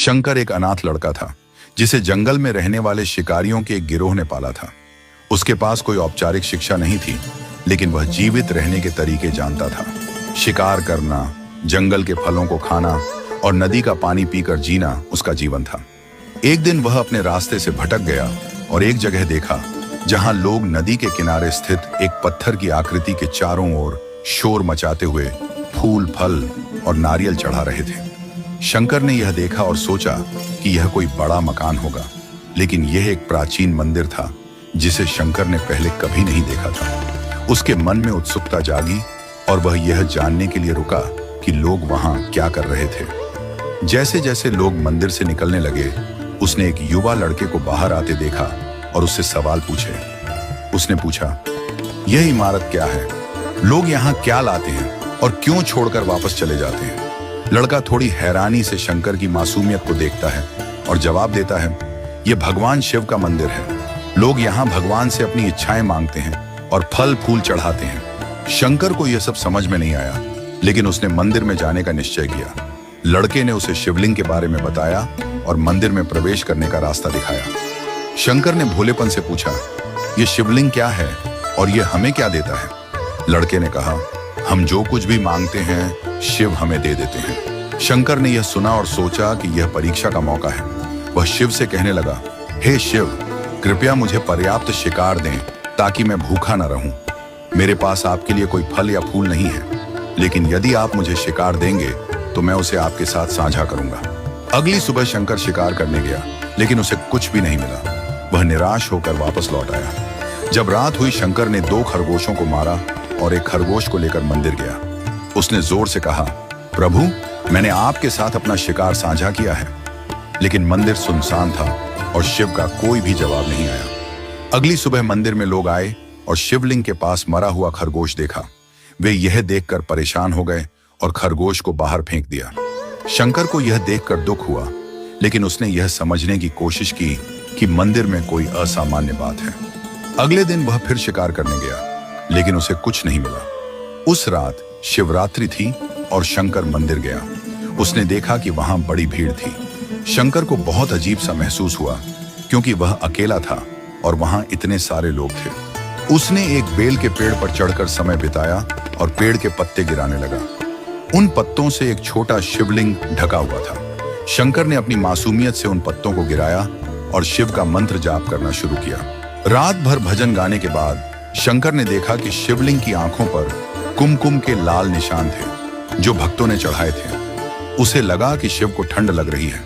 शंकर एक अनाथ लड़का था जिसे जंगल में रहने वाले शिकारियों के एक गिरोह ने पाला था। उसके पास कोई औपचारिक शिक्षा नहीं थी, लेकिन वह जीवित रहने के तरीके जानता था। शिकार करना, जंगल के फलों को खाना और नदी का पानी पीकर जीना उसका जीवन था। एक दिन वह अपने रास्ते से भटक गया और एक जगह देखा जहां लोग नदी के किनारे स्थित एक पत्थर की आकृति के चारों ओर शोर मचाते हुए फूल, फल और नारियल चढ़ा रहे थे। शंकर ने यह देखा और सोचा कि यह कोई बड़ा मकान होगा, लेकिन यह एक प्राचीन मंदिर था जिसे शंकर ने पहले कभी नहीं देखा था। उसके मन में उत्सुकता जागी और वह यह जानने के लिए रुका कि लोग वहां क्या कर रहे थे। जैसे जैसे लोग मंदिर से निकलने लगे, उसने एक युवा लड़के को बाहर आते देखा और उससे सवाल पूछे। उसने पूछा, यह इमारत क्या है? लोग यहाँ क्या लाते हैं और क्यों छोड़कर वापस चले जाते हैं? लड़का थोड़ी हैरानी से शंकर की मासूमियत को देखता है और जवाब देता है, यह भगवान शिव का मंदिर है। लोग यहाँ भगवान से अपनी इच्छाएं मांगते हैं और फल फूल चढ़ाते हैं। शंकर को यह सब समझ में नहीं आया, लेकिन उसने मंदिर में जाने का निश्चय किया। लड़के ने उसे शिवलिंग के बारे में बताया और मंदिर में प्रवेश करने का रास्ता दिखाया। शंकर ने भोलेपन से पूछा, यह शिवलिंग क्या है और यह हमें क्या देता है? लड़के ने कहा, हम जो कुछ भी मांगते हैं शिव हमें दे देते हैं। शंकर ने यह सुना और सोचा कि यह परीक्षा का मौका है। वह शिव से कहने लगा, हे शिव, कृपया मुझे पर्याप्त शिकार दें ताकि मैं भूखा न रहूं। मेरे पास आपके लिए कोई फल या फूल नहीं है, लेकिन यदि आप मुझे शिकार देंगे तो मैं उसे आपके साथ साझा करूंगा। अगली सुबह शंकर शिकार करने गया, लेकिन उसे कुछ भी नहीं मिला। वह निराश होकर वापस लौट आया। जब रात हुई, शंकर ने 2 खरगोशों को मारा और एक खरगोश को लेकर मंदिर गया। उसने जोर से कहा, प्रभु, मैंने आपके साथ अपना शिकार साझा किया है। लेकिन मंदिर सुनसान था और शिव का कोई भी जवाब नहीं आया। अगली सुबह मंदिर में लोग आए और शिवलिंग के पास मरा हुआ खरगोश देखा। वे यह देखकर परेशान हो गए और खरगोश को बाहर फेंक दिया। शंकर को यह देखकर दुख हुआ, लेकिन उसने यह समझने की कोशिश की कि मंदिर में कोई असामान्य बात है। अगले दिन वह फिर शिकार करने गया, लेकिन उसे कुछ नहीं मिला। उस रात शिवरात्रि थी और शंकर मंदिर गया। उसने देखा कि वहां बड़ी भीड़ थी। शंकर को बहुत अजीब सा महसूस हुआ, क्योंकि वह अकेला था और वहां इतने सारे लोग थे। उसने एक बेल के पेड़ पर चढ़कर समय बिताया और पेड़ के पत्ते गिराने लगा। उन पत्तों से एक छोटा शिवलिंग ढका हुआ था। शंकर ने अपनी मासूमियत से उन पत्तों को गिराया और शिव का मंत्र जाप करना शुरू किया। रात भर भजन गाने के बाद शंकर ने देखा कि शिवलिंग की आंखों पर कुमकुम के लाल निशान थे जो भक्तों ने चढ़ाए थे। उसे लगा कि शिव को ठंड लग रही है।